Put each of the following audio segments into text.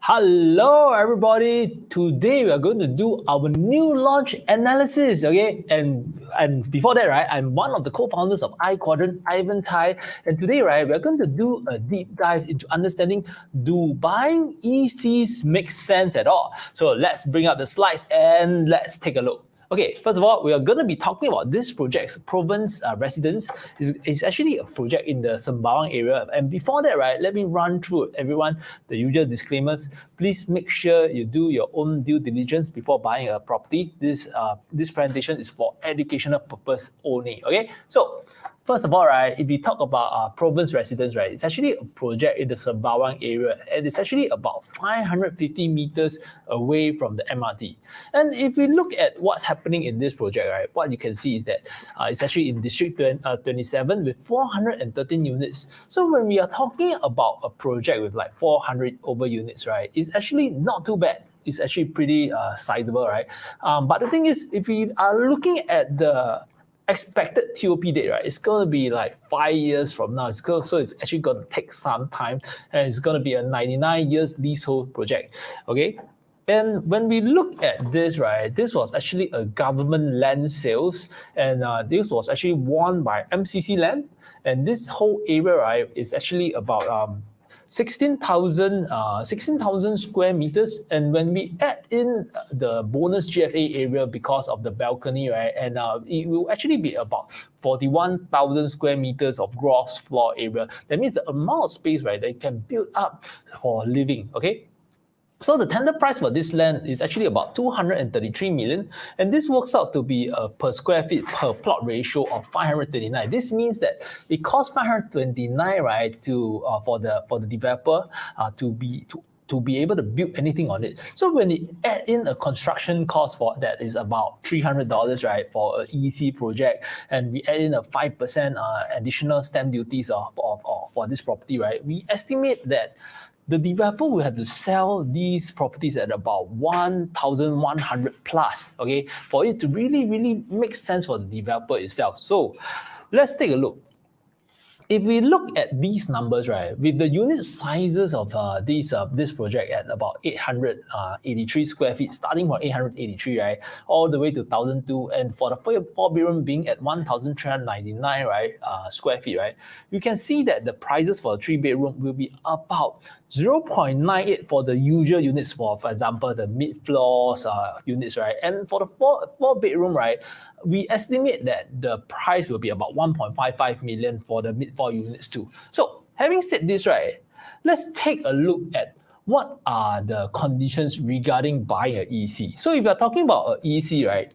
Hello everybody, today we are going to do our new launch analysis, okay? And before that, right, I'm one of the co-founders of I Quadrant, Ivan Cai, and today, right, we're going to do a deep dive into understanding, do buying ECs make sense at all? So let's bring up the slides and let's take a look. Okay, first of all, we are going to be talking about this project. Provence Residence is actually a project in the Sembawang area. And before that, right, let me run through everyone the usual disclaimers. Please make sure you do your own due diligence before buying a property. This presentation is for educational purpose only. Okay, so first of all, right, if we talk about Provence Residence, right, it's actually a project in the Sembawang area, and it's actually about 550 meters away from the MRT. And if we look at what's happening in this project, right, what you can see is that it's actually in District 27 with 413 units. So when we are talking about a project with like 400 over units, right, it's actually not too bad. It's actually pretty sizable, right? But the thing is, if we are looking at the expected TOP date, right, it's going to be like 5 years from now. So it's actually going to take some time, and it's going to be a 99 years leasehold project, okay? And when we look at this, right, this was actually a government land sales, and this was actually won by MCC Land, and this whole area, right, is actually about 16,000 square meters, and when we add in the bonus GFA area because of the balcony, right, and it will actually be about 41,000 square meters of gross floor area. That means the amount of space, right, that you can build up for living, okay? So the tender price for this land is actually about 233 million, and this works out to be a per square feet per plot ratio of 539. This means that it costs 529, right, for the developer to be able to build anything on it. So when you add in a construction cost for that is about $300, right, for an EC project, and we add in a 5% additional stamp duties for this property, right, we estimate that the developer will have to sell these properties at about 1,100 plus, okay, for it to really make sense for the developer itself. So let's take a look. If we look at these numbers, right, with the unit sizes of this project at about 883 square feet, starting from 883, right, all the way to 1,002, and for the four bedroom being at 1,399, right, square feet, right, you can see that the prices for a 3-bedroom will be about 0.98 for the usual units, for example, the mid-floors units, right, and for the four bedroom, right, we estimate that the price will be about 1.55 million for the mid-floor units too. So having said this, right, let's take a look at what are the conditions regarding buying an EC. So if you're talking about an EC, right,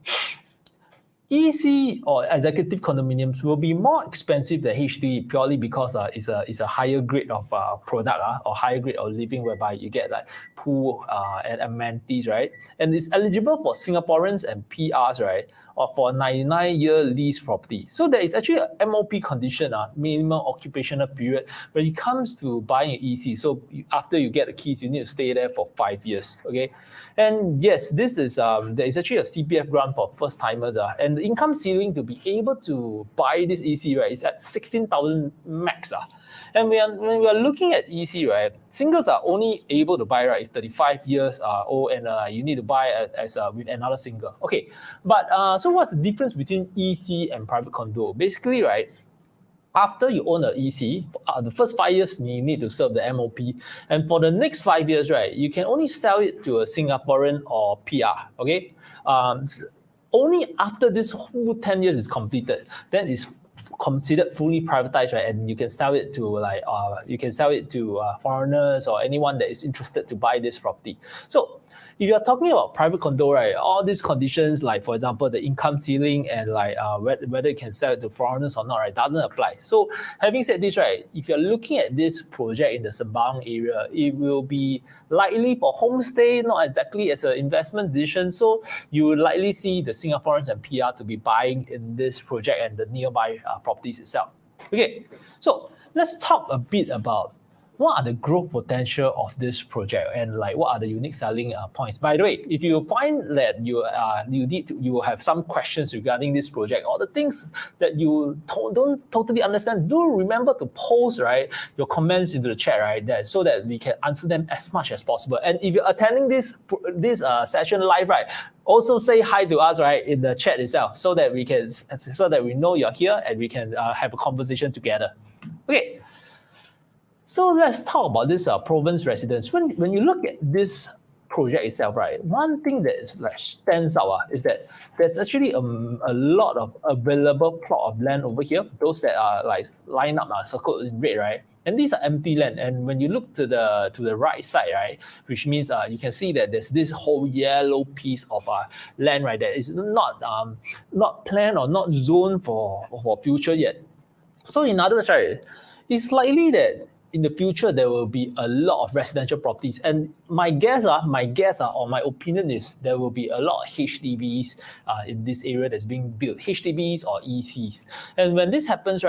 EC or executive condominiums will be more expensive than HDB purely because it's a higher grade of product or higher grade of living, whereby you get like pool and amenities, right? And it's eligible for Singaporeans and PRs, right? Or for a 99-year lease property. So there is actually a MOP condition, minimum occupational period, when it comes to buying an EC. So after you get the keys, you need to stay there for 5 years, okay? And yes, this is there is actually a CPF grant for first timers, and the income ceiling to be able to buy this EC, right, is at 16,000 max. And when we are looking at EC, right, singles are only able to buy, right, if 35 years old, and you need to buy as with another single. Okay, but so what's the difference between EC and private condo? Basically, right, after you own an EC, the first 5 years, you need to serve the MOP. And for the next 5 years, right, you can only sell it to a Singaporean or PR, okay? Only after this whole 10 years is completed, then it's considered fully privatized, right? And you can sell it to foreigners or anyone that is interested to buy this property. So if you're talking about private condo, right, all these conditions, like for example, the income ceiling and like whether you can sell it to foreigners or not, right, doesn't apply. So having said this, right, if you're looking at this project in the Sembawang area, it will be likely for homestay, not exactly as an investment decision. So you will likely see the Singaporeans and PR to be buying in this project and the nearby properties itself. Okay, so let's talk a bit about what are the growth potential of this project and like what are the unique selling points. By the way, if you find that you have some questions regarding this project or the things that you don't totally understand, do remember to post your comments into the chat so that we can answer them as much as possible. And if you're attending this session live, also say hi to us in the chat itself so that we know you're here and we can have a conversation together. Okay. So let's talk about this Provence Residence. When you look at this project itself, one thing that is stands out is that there's actually a lot of available plot of land over here. Those that are lined up are circled in red, and these are empty land. And when you look to the right side, which means you can see that there's this whole yellow piece of land that is not planned or not zoned for future yet. So in other words, it's likely that in the future, there will be a lot of residential properties. And my guess or my opinion is there will be a lot of HDBs in this area that's being built, HDBs or ECs. And when this happens,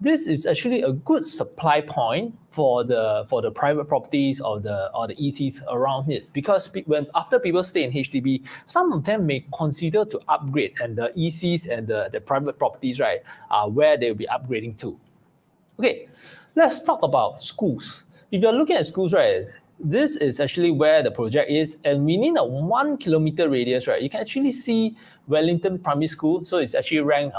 this is actually a good supply point for the private properties or the ECs around it, because after people stay in HDB, some of them may consider to upgrade, and the ECs and the private properties are where they will be upgrading to. Okay, let's talk about schools. If you're looking at schools, this is actually where the project is, and within a 1 kilometer radius, you can actually see Wellington Primary School. So it's actually ranked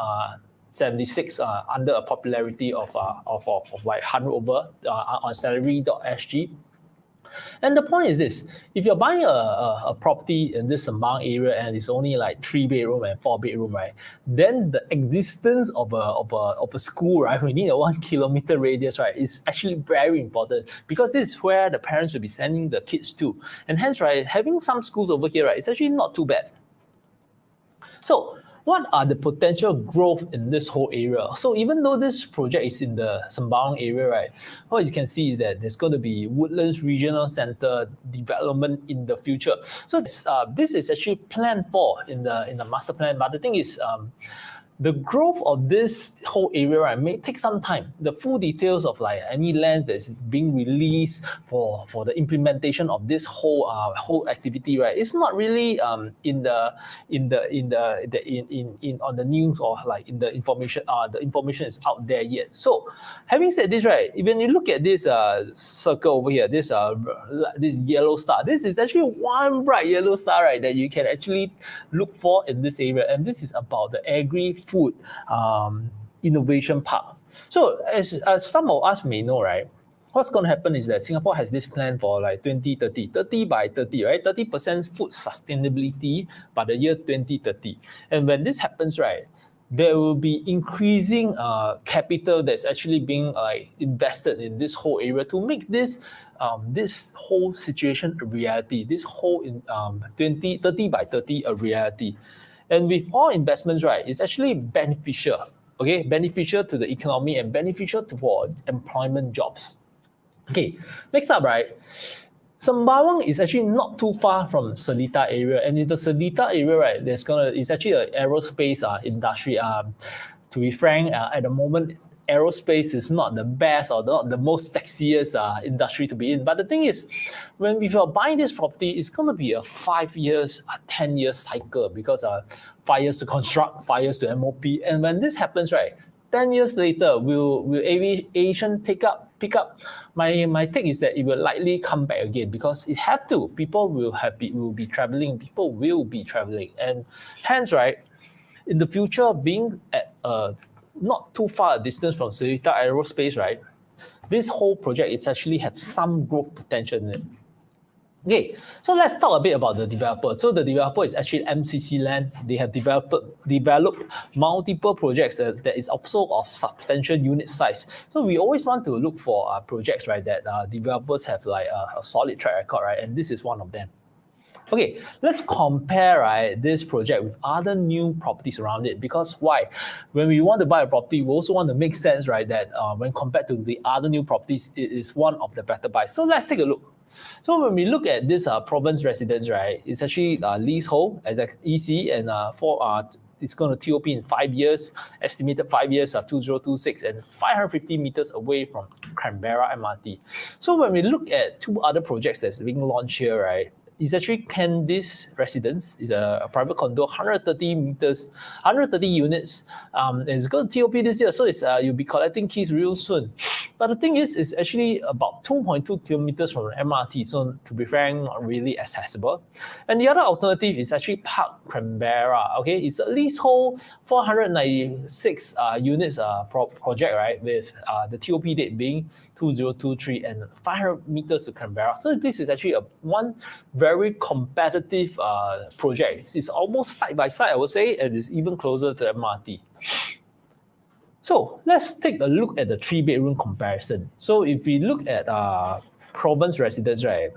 76 under a popularity of like 100 over on salary.sg. And the point is this: if you're buying a property in this Sembawang area and it's only like 3-bedroom and 4-bedroom, then the existence of a school within a 1 kilometer radius is actually very important, because this is where the parents will be sending the kids to, and hence having some schools over here is actually not too bad. So what are the potential growth in this whole area? So even though this project is in the Sembawang area, what you can see is that there's going to be Woodlands Regional Centre development in the future. So this is actually planned for in the master plan. But the thing is, the growth of this whole area may take some time. The full details of any land that's being released for the implementation of this whole activity, it's not really on the news or in the information. The information is out there yet. So having said this, when you look at this circle over here, this yellow star, this is actually one bright yellow star that you can actually look for in this area, and this is about the agri-food innovation park. So as some of us may know, what's going to happen is that Singapore has this plan for 2030, 30 by 30, 30% food sustainability by the year 2030. And when this happens, there will be increasing capital that's actually being invested in this whole area to make this whole situation a reality, this whole 30 by 30 a reality. And with all investments, it's actually beneficial, beneficial to the economy and beneficial for employment jobs. Okay, next up, Sembawang is actually not too far from Seletar area, and in the Seletar area, it's actually an aerospace industry. To be frank, at the moment, aerospace is not the best or not the most sexiest industry to be in. But the thing is, if you're buying this property, it's going to be a 5 years, 10 year cycle, because 5 years to construct, 5 years to MOP. And when this happens, 10 years later, will aviation pick up? My take is that it will likely come back again, because it had to. People will be traveling. People will be traveling, and hence, in the future, being at not too far a distance from Seletar Aerospace, this whole project is actually has some growth potential in it. Okay, so let's talk a bit about the developer. So the developer is actually MCC Land. They have developed multiple projects that is also of substantial unit size. So we always want to look for projects, that developers have a solid track record, and this is one of them. Okay, let's compare this project with other new properties around it, because why? When we want to buy a property, we also want to make sense, that when compared to the other new properties, it is one of the better buys. So let's take a look. So when we look at this Provence Residence, it's actually leasehold as an EC, and it's going to TOP in 5 years, estimated 5 years are 2026, and 550 meters away from Canberra MRT. So when we look at two other projects that's being launched here, right, it's actually Candice Residence. It's a private condo, 130 meters, 130 units. And it's going to TOP this year, so it's you'll be collecting keys real soon. But the thing is, it's actually about 2.2 kilometers from the MRT, so to be frank, not really accessible. And the other alternative is actually Park Canberra. Okay, it's a leasehold 496 units project, right, with the TOP date being 2023 and 500 meters to Canberra. So this is actually one very competitive project. It's almost side by side, I would say, and it's even closer to MRT. So let's take a look at the 3-bedroom comparison. So if we look at Provence Residence, right,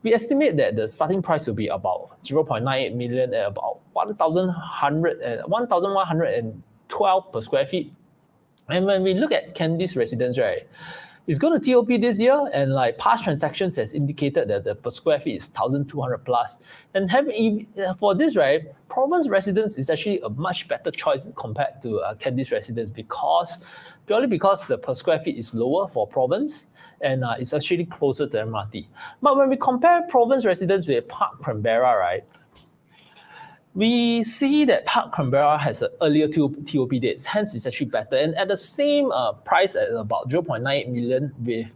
we estimate that the starting price will be about 0.98 million at about 1,112 per square feet. And when we look at Candice Residence, right, it's going to TOP this year, and like past transactions has indicated that the per square feet is 1,200 plus. And for this, right, Provence Residence is actually a much better choice compared to Candice Residence purely because the per square feet is lower for Provence, and it's actually closer to MRT. But when we compare Provence Residence with Park Canberra, right, we see that Park Canberra has an earlier TOP date, hence it's actually better. And at the same price at about 0.98 million with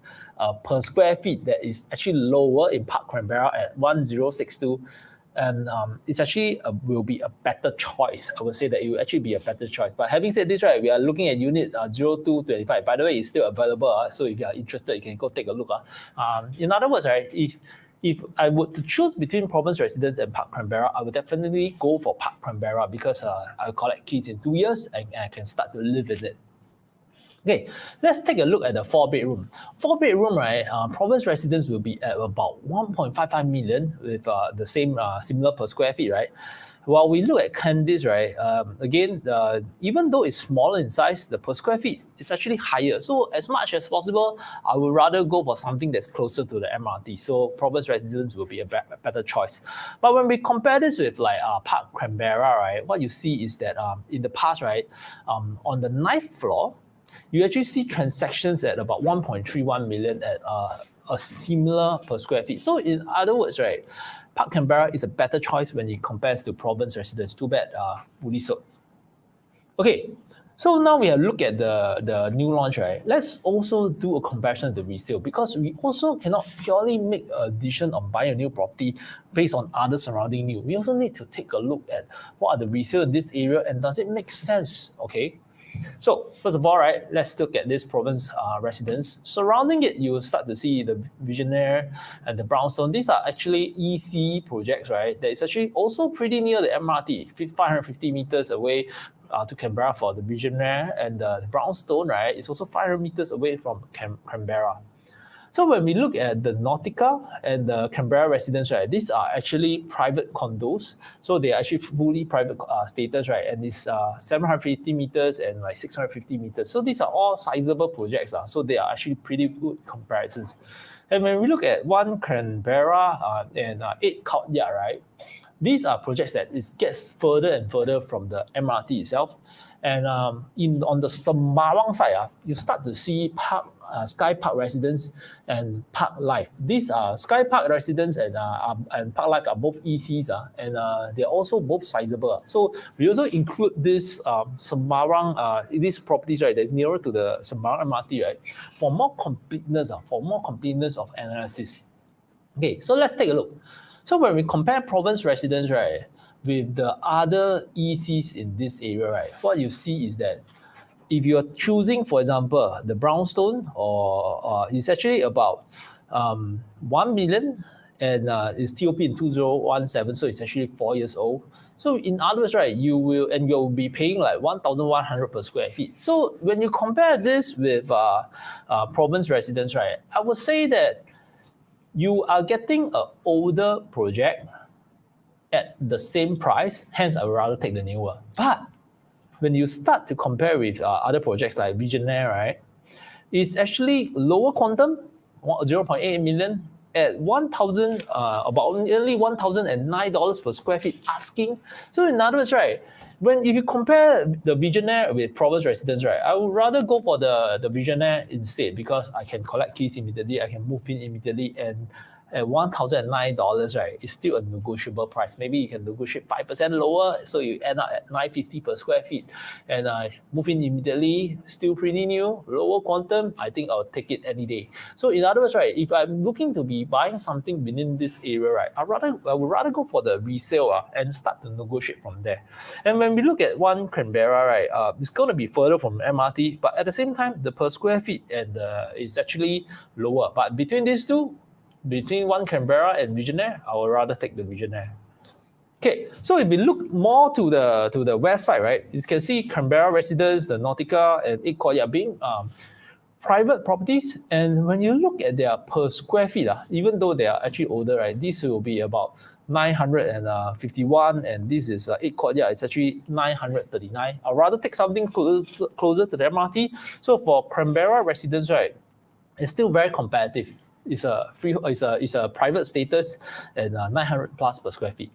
per square feet that is actually lower in Park Canberra at 1,062. And it's actually will be a better choice. I would say that it will actually be a better choice. But having said this, right, we are looking at unit 0225. By the way, it's still available. So if you are interested, you can go take a look. In other words, right, if I would to choose between Provence Residence and Park Canberra, I would definitely go for Park Canberra because I'll collect keys in 2 years and I can start to live in it. Okay, let's take a look at the 4-bedroom. 4-bedroom, right, Provence Residence will be at about 1.55 million with the same similar per square feet, right? While we look at Candice, right, again, even though it's smaller in size, the per square feet is actually higher. So as much as possible, I would rather go for something that's closer to the MRT. So Provence Residence will be a better choice. But when we compare this with like Park Canberra, right, what you see is that in the past, right, on the 9th floor, you actually see transactions at about 1.31 million at a similar per square feet. So in other words, right, Park Canberra is a better choice when it compares to Provence Residence. Too bad, fully sold. Okay, so now we have looked at the new launch, right? Let's also do a comparison to the resale because we also cannot purely make a decision on buying a new property based on other surrounding new. We also need to take a look at what are the resale in this area and does it make sense, okay? So first of all, right, let's look at this Provence Residence. Surrounding it, you will start to see the Visionaire and the Brownstone. These are actually EC projects, right? That is actually also pretty near the MRT, 550 meters away to Canberra for the Visionaire, and the Brownstone, right, is also 500 meters away from Canberra. So when we look at the Nautica and the Canberra Residence, right, these are actually private condos. So they are actually fully private status, right? And it's 750 meters and like 650 meters. So these are all sizable projects. So they are actually pretty good comparisons. And when we look at One Canberra and 8 Courtyard, right, these are projects that it gets further and further from the MRT itself. And on the Sembawang side, you start to see Sky Park Residence and Park Life. These are Sky Park Residence and Park Life are both ECs, and they're also both sizable. So we also include this Sembawang, these properties, right, that's nearer to the Sembawang MRT, right, for more completeness of analysis. Okay, so let's take a look. So when we compare Provence Residence, right, with the other ECs in this area, right, what you see is that if you're choosing, for example, the Brownstone, or it's actually about 1 million and it's TOP in 2017, so it's actually 4 years old. So in other words, right, you'll be paying like 1,100 per square feet. So when you compare this with Provence Residence, right, I would say that you are getting an older project at the same price, hence I would rather take the newer. But when you start to compare with other projects like Visionaire, right, it's actually lower quantum, 0.8 million at 1,000, about nearly $1,009 per square feet asking. So in other words, right, if you compare the Visionaire with Provence Residence, right, I would rather go for the Visionaire instead because I can collect keys immediately, I can move in immediately, and at $1,009, right, it's still a negotiable price. Maybe you can negotiate 5% lower, so you end up at $950 per square feet. And move in immediately, still pretty new, lower quantum, I think I'll take it any day. So in other words, right, if I'm looking to be buying something within this area, right, I would rather go for the resale and start to negotiate from there. And when we look at One Canberra, right, it's going to be further from MRT, but at the same time, the per square feet and is actually lower. But between these two, between One Canberra and Visionaire, I would rather take the Visionaire. Okay, so if we look more to the west side, right, you can see Canberra Residence, the Nautica, and I Quadrant being private properties. And when you look at their per square feet, even though they are actually older, right, this will be about 951, and this is I Quadrant, it's actually 939. I'd rather take something closer to the MRT. So for Canberra Residence, right, it's still very competitive. It's a private status and 900 plus per square feet.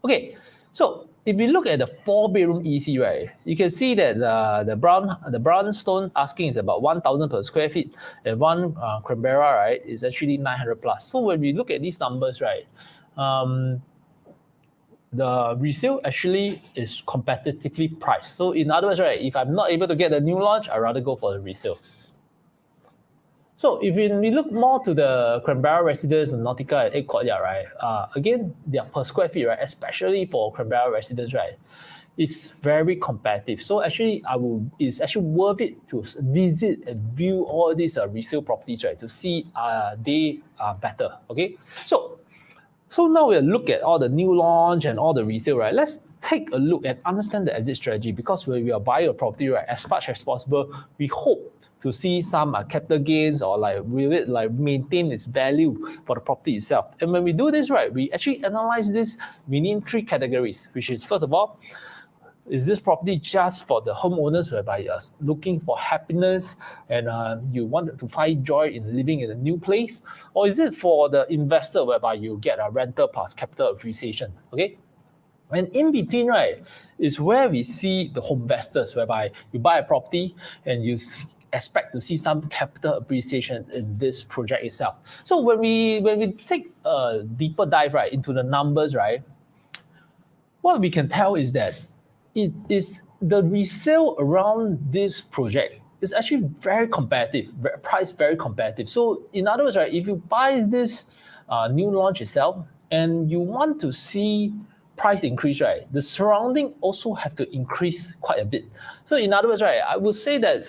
Okay, so if we look at the 4-bedroom EC, right, you can see that the brownstone asking is about 1,000 per square feet, and One Canberra, right, is actually 900 plus. So when we look at these numbers, right, the resale actually is competitively priced. So in other words, right, if I'm not able to get the new launch, I'd rather go for the resale. So if we look more to the Canberra Residence and Nautica and I Quadrant, right, again, their per square feet, right, especially for Canberra Residence, right, it's very competitive. So actually, it's actually worth it to visit and view all these resale properties, right, to see they are better. Okay, so now we'll look at all the new launch and all the resale, right. Let's take a look and understand the exit strategy, because when we are buying a property, right, as much as possible, we hope to see some capital gains, or will it maintain its value for the property itself. And when we do this, right, we actually analyze this within 3 categories, which is, first of all, is this property just for the homeowners whereby you're looking for happiness and you want to find joy in living in a new place? Or is it for the investor whereby you get a rental plus capital appreciation? Okay. And in between, right, is where we see the home investors, whereby you buy a property and you expect to see some capital appreciation in this project itself. So when we take a deeper dive, right, into the numbers, right, what we can tell is that it is the resale around this project is actually very competitive, priced very competitive. So in other words, right, if you buy this new launch itself and you want to see price increase, right, the surrounding also have to increase quite a bit. So in other words, right, I would say that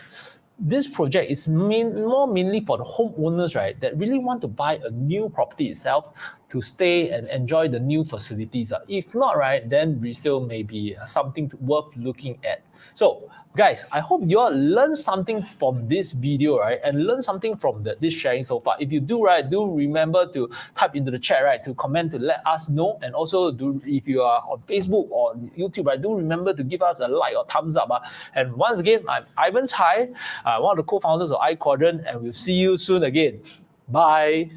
this project is more mainly for the homeowners, right, that really want to buy a new property itself to stay and enjoy the new facilities. If not, right, then resale may be something worth looking at. So guys, I hope you all learned something from this video, right, and learn something from this sharing so far. If you do, right, do remember to type into the chat, right, to comment to let us know. And also, if you are on Facebook or YouTube, right, do remember to give us a like or thumbs up. And once again, I'm Ivan Cai, one of the co-founders of I Quadrant, and we'll see you soon again. Bye.